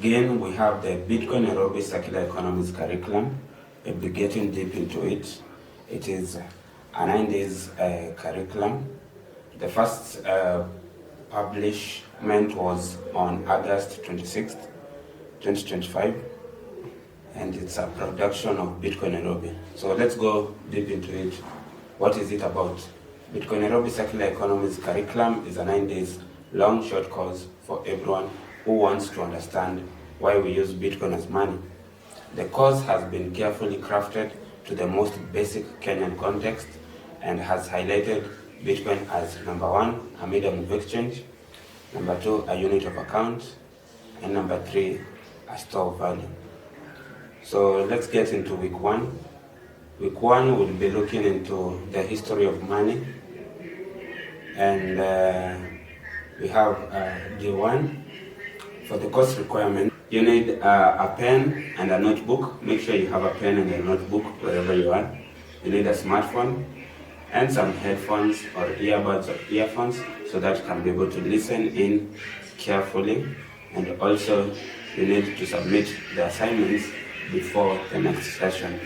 Again, we have the Bitcoin Nairobi Circular Economies Curriculum. We'll be getting deep into it. It is a 9 days curriculum. The first publishment was on August 26th, 2025, and it's a production of Bitcoin Nairobi. So let's go deep into it. What is it about? Bitcoin Nairobi Circular Economies Curriculum is a 9 days long short course for everyone who wants to understand why we use Bitcoin as money. The course has been carefully crafted to the most basic Kenyan context and has highlighted Bitcoin as number 1, a medium of exchange, number 2, a unit of account, and number 3, a store of value. So let's get into week 1. Week 1 will be looking into the history of money, and we have day 1. For the course requirement, you need a pen and a notebook. Make sure you have a pen and a notebook wherever you are. You need a smartphone and some headphones or earbuds or earphones so that you can be able to listen in carefully. And also, you need to submit the assignments before the next session.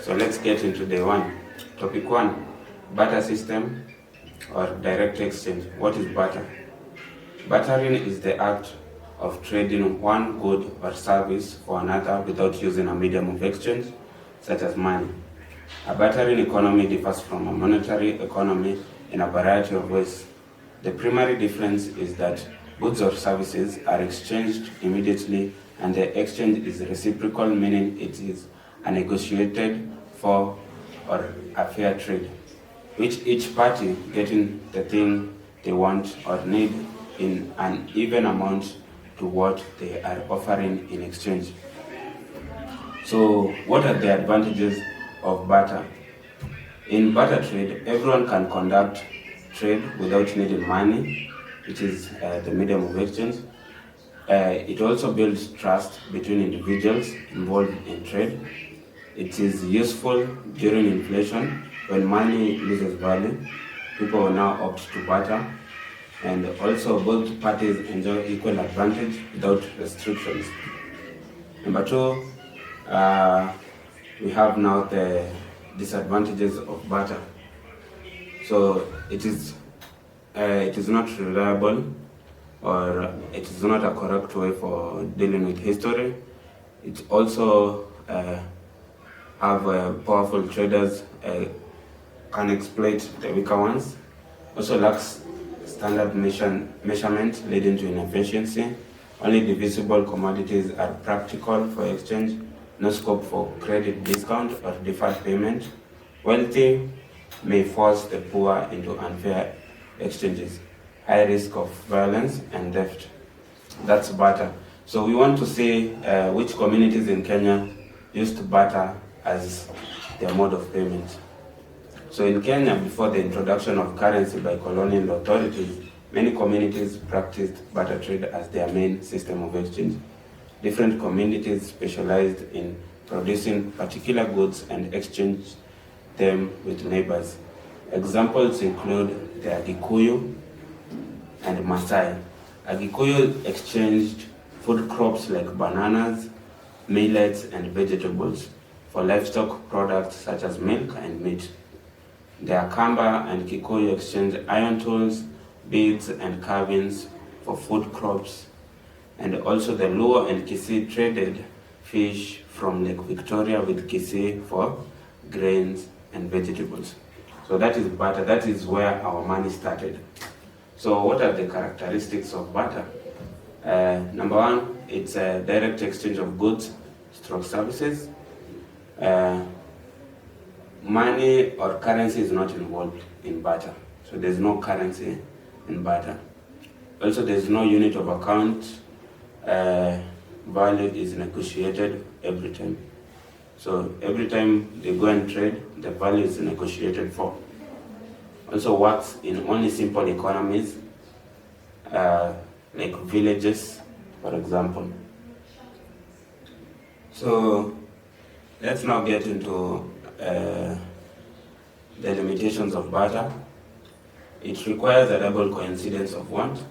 So let's get into day 1. Topic 1, barter system or direct exchange. What is barter? Bartering is the act of trading one good or service for another without using a medium of exchange, such as money. A bartering economy differs from a monetary economy in a variety of ways. The primary difference is that goods or services are exchanged immediately and the exchange is reciprocal, meaning it is a negotiated for or a fair trade, which each party getting the thing they want or need in an even amount to what they are offering in exchange. So what are the advantages of barter? In barter trade, everyone can conduct trade without needing money, which is the medium of exchange. It also builds trust between individuals involved in trade. It is useful during inflation. When money loses value, people will now opt to barter. And also both parties enjoy equal advantage without restrictions. Number 2, we have now the disadvantages of barter. So it is not reliable, or it is not a correct way for dealing with history. It also have powerful traders can exploit the weaker ones. Also lacks standard measurement, leading to inefficiency. Only divisible commodities are practical for exchange. No scope for credit discount or deferred payment. Wealthy may force the poor into unfair exchanges. High risk of violence and theft. That's barter. So we want to see which communities in Kenya used barter as their mode of payment. So in Kenya, before the introduction of currency by colonial authorities, many communities practiced barter trade as their main system of exchange. Different communities specialized in producing particular goods and exchanged them with neighbors. Examples include the Agikuyu and Maasai. Agikuyu exchanged food crops like bananas, millets, and vegetables for livestock products such as milk and meat. The Akamba and Kikuyu exchanged iron tools, beads, and carvings for food crops. And also the Luo and Kisii traded fish from Lake Victoria with Kisii for grains and vegetables. So that is barter. That is where our money started. So what are the characteristics of barter? Number 1, it's a direct exchange of goods, services. Money or currency is not involved in barter. So there's no currency in barter. Also, there's no unit of account. Value is negotiated every time. So every time they go and trade, the value is negotiated for. Also works in only simple economies, like villages, for example. So let's now get into the limitations of barter. It requires a double coincidence of want.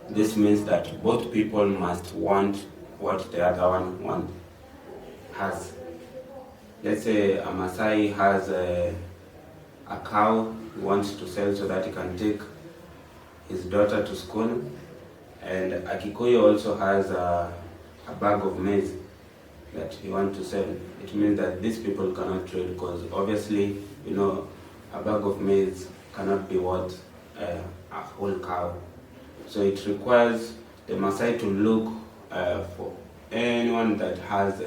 This means that both people must want what the other one has. Let's say a Maasai has a cow he wants to sell so that he can take his daughter to school, and a Kikuyu also has a bag of maize that he wants to sell. It means that these people cannot trade because obviously, a bag of maize cannot be worth a whole cow. So it requires the Maasai to look for anyone that has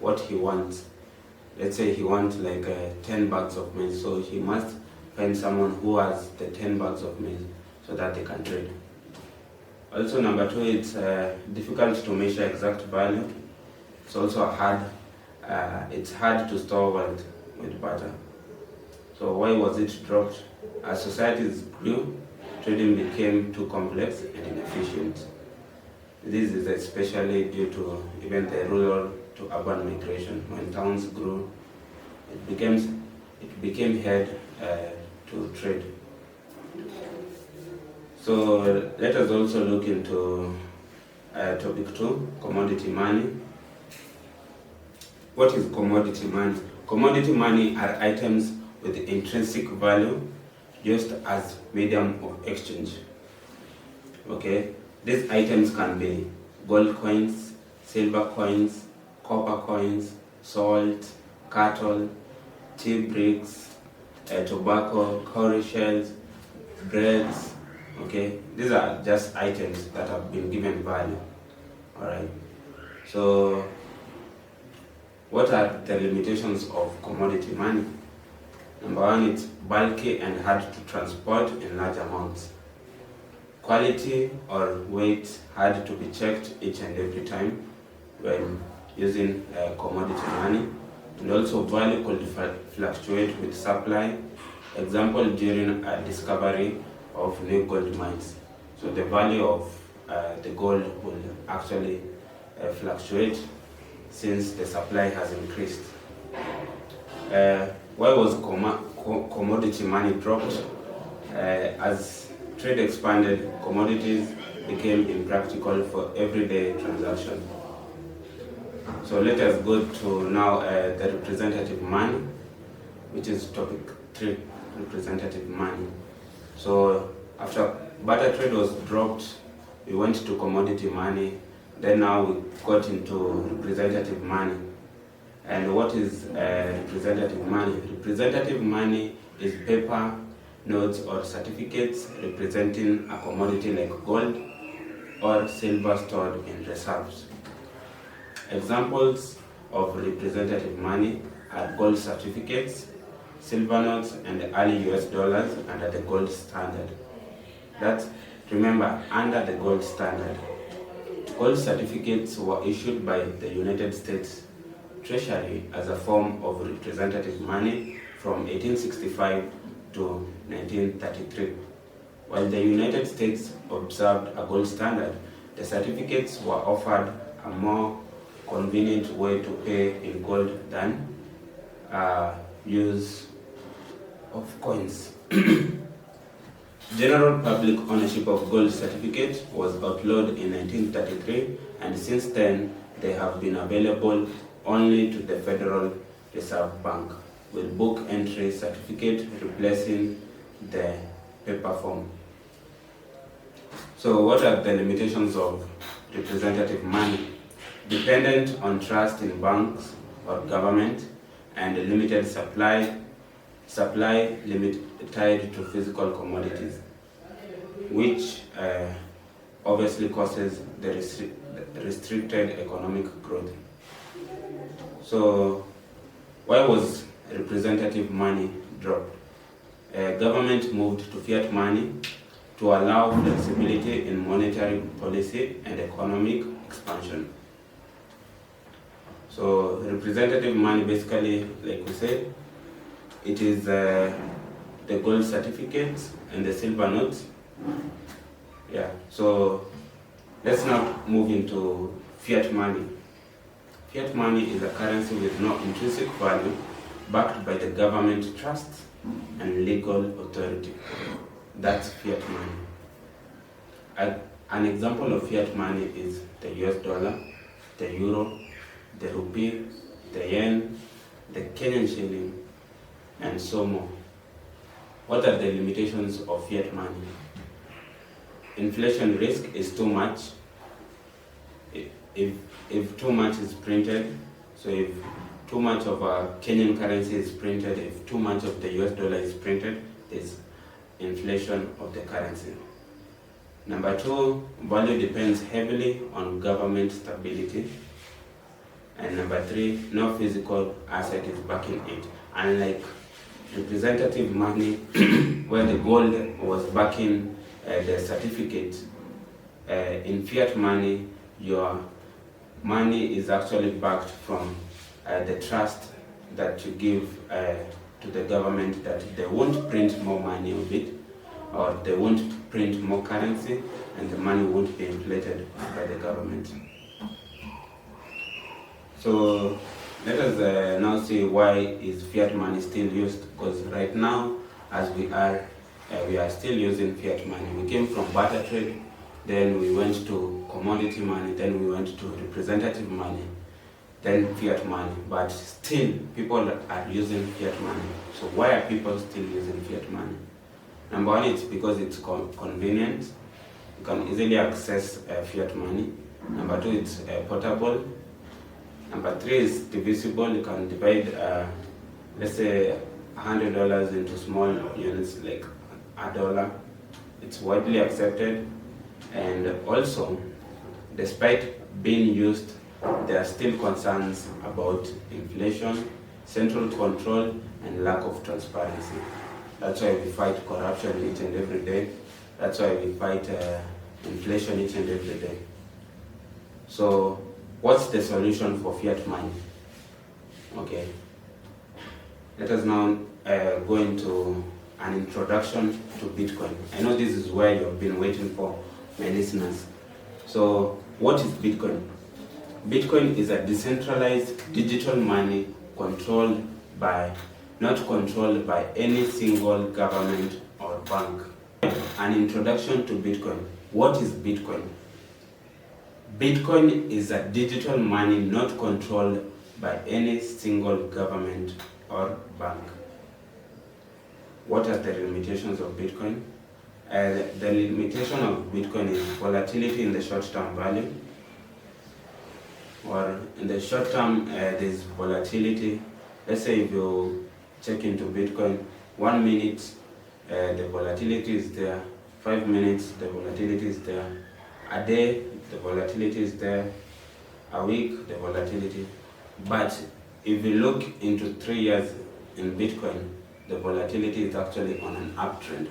what he wants. Let's say he wants like 10 bags of maize, so he must find someone who has the 10 bags of maize so that they can trade. Also, number two, it's difficult to measure exact value. It's also it's hard to store wealth with barter. So why was it dropped? As societies grew, trading became too complex and inefficient. This is especially due to even the rural to urban migration. When towns grew, it became hard to trade. So let us also look into topic 2, commodity money. What is commodity money? Commodity money are items with intrinsic value used as medium of exchange. Okay, these items can be gold coins, silver coins, copper coins, salt, cattle, tea bricks, tobacco, cowrie shells, breads. Okay, these are just items that have been given value. Alright, so what are the limitations of commodity money? Number one, it's bulky and hard to transport in large amounts. Quality or weight hard to be checked each and every time when using commodity money. And also value could fluctuate with supply. Example, during a discovery of new gold mines. So the value of the gold will actually fluctuate since the supply has increased. Why was commodity money dropped? As trade expanded, commodities became impractical for everyday transactions. So let us go to now the representative money, which is topic 3, representative money. So after barter trade was dropped, we went to commodity money. Then now we got into representative money. And what is representative money? Representative money is paper, notes, or certificates representing a commodity like gold or silver stored in reserves. Examples of representative money are gold certificates, silver notes, and early US dollars under the gold standard. That's, remember, under the gold standard. Gold certificates were issued by the United States Treasury as a form of representative money from 1865 to 1933. While the United States observed a gold standard, the certificates were offered a more convenient way to pay in gold than use of coins. General public ownership of gold certificates was outlawed in 1933, and since then they have been available only to the Federal Reserve Bank, with book entry certificate replacing the paper form. So what are the limitations of representative money? Dependent on trust in banks or government, and limited supply limit tied to physical commodities, which obviously causes the restricted economic growth. So why was representative money dropped? Government moved to fiat money to allow flexibility in monetary policy and economic expansion. So representative money, basically, like we said, it is the gold certificates and the silver notes. Yeah, so let's now move into fiat money. Fiat money is a currency with no intrinsic value, backed by the government trust and legal authority. That's fiat money. An example of fiat money is the US dollar, the euro, the rupee, the yen, the Kenyan shilling, and so more. What are the limitations of fiat money? Inflation risk is too much. If too much is printed, so if too much of a Kenyan currency is printed, if too much of the US dollar is printed, there's inflation of the currency. Number two, value depends heavily on government stability. And number three, no physical asset is backing it. Unlike representative money, where the gold was backing the certificate, in fiat money, your money is actually backed from the trust that you give to the government that they won't print more money of it, or they won't print more currency, and the money won't be inflated by the government. So let us now see why is fiat money still used, because right now, as we are still using fiat money. We came from barter trade, then we went to commodity money, then we went to representative money, then fiat money, but still people are using fiat money. So why are people still using fiat money? Number one, it's because it's convenient. You can easily access fiat money. Number two, it's portable. Number three is divisible. You can divide, let's say, $100 into small units like $1. It's widely accepted, and also, despite being used, there are still concerns about inflation, central control, and lack of transparency. That's why we fight corruption each and every day. That's why we fight inflation each and every day. So, what's the solution for fiat money? Okay. Let us now go into an introduction to Bitcoin. I know this is where you've been waiting for, my listeners. So, what is Bitcoin? Bitcoin is a decentralized digital money not controlled by any single government or bank. An introduction to Bitcoin. What is Bitcoin? Bitcoin is a digital money not controlled by any single government or bank. What are the limitations of Bitcoin? The limitation of Bitcoin is volatility in the short-term value. Or in the short term, there's volatility. Let's say if you check into Bitcoin, 1 minute, the volatility is there. 5 minutes, the volatility is there. A day, the volatility is there. A week, the volatility. But if you look into 3 years in Bitcoin, the volatility is actually on an uptrend.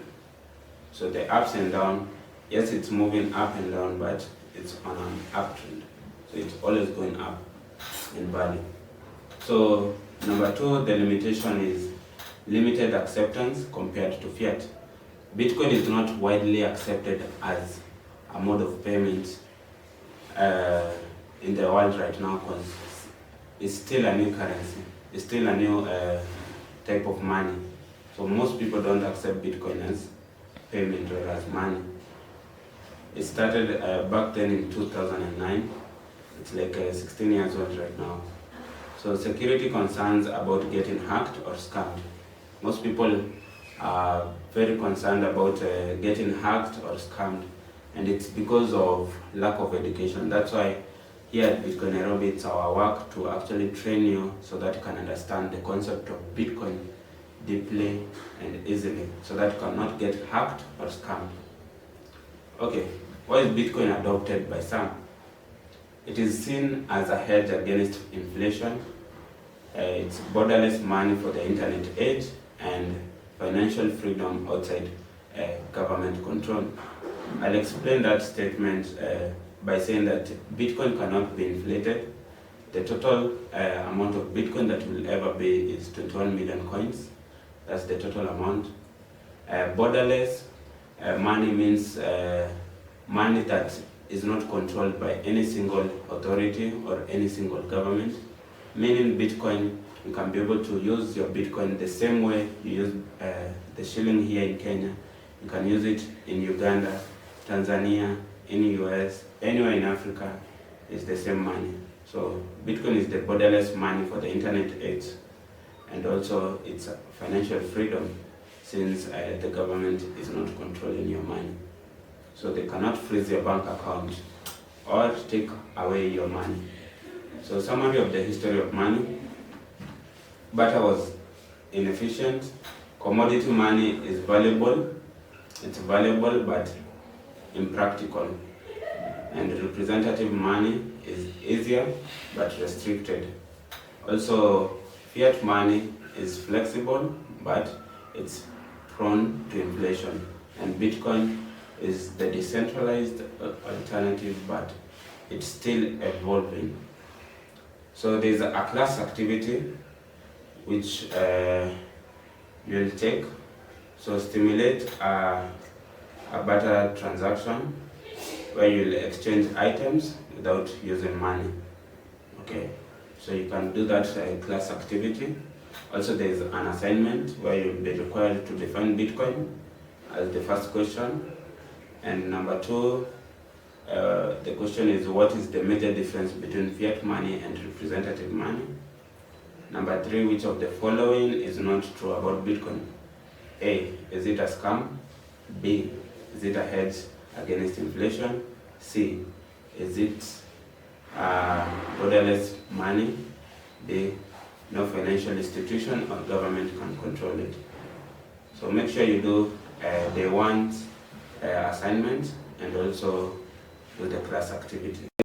So the ups and downs, yes, it's moving up and down, but it's on an uptrend. So it's always going up in value. So number two, the limitation is limited acceptance compared to fiat. Bitcoin is not widely accepted as a mode of payment in the world right now, because it's still a new currency. It's still a new type of money. So most people don't accept Bitcoin as payment or as money. It started back then in 2009. It's like 16 years old right now. So security concerns about getting hacked or scammed. Most people are very concerned about getting hacked or scammed, and it's because of lack of education. That's why here at Bitcoin Nairobi, it's our work to actually train you so that you can understand the concept of Bitcoin deeply and easily, so that you cannot get hacked or scammed. Okay, why is Bitcoin adopted by some? It is seen as a hedge against inflation. It's borderless money for the internet age and financial freedom outside government control. I'll explain that statement by saying that Bitcoin cannot be inflated. The total amount of Bitcoin that will ever be is 21 million coins. That's the total amount. Borderless money means money that is not controlled by any single authority or any single government. Meaning Bitcoin, you can be able to use your Bitcoin the same way you use the shilling here in Kenya. You can use it in Uganda, Tanzania, in the US, anywhere in Africa. It's the same money. So Bitcoin is the borderless money for the internet age, and also it's financial freedom, since the government is not controlling your money. So they cannot freeze your bank account or take away your money. So summary of the history of money. Barter was inefficient. Commodity money is valuable. It's valuable but impractical. And representative money is easier but restricted. Also, fiat money is flexible but it's prone to inflation. And Bitcoin is the decentralized alternative, but it's still evolving. So there's a class activity which you'll take. So stimulate a barter transaction where you'll exchange items without using money. Okay, so you can do that class activity. Also, there is an assignment where you'll be required to define Bitcoin as the first question. And number 2, the question is, what is the major difference between fiat money and representative money? Number 3, which of the following is not true about Bitcoin? A, is it a scam? B, is it a hedge against inflation? C, is it borderless money? D, no financial institution or government can control it. So make sure you do the one assignment and also do the class activity.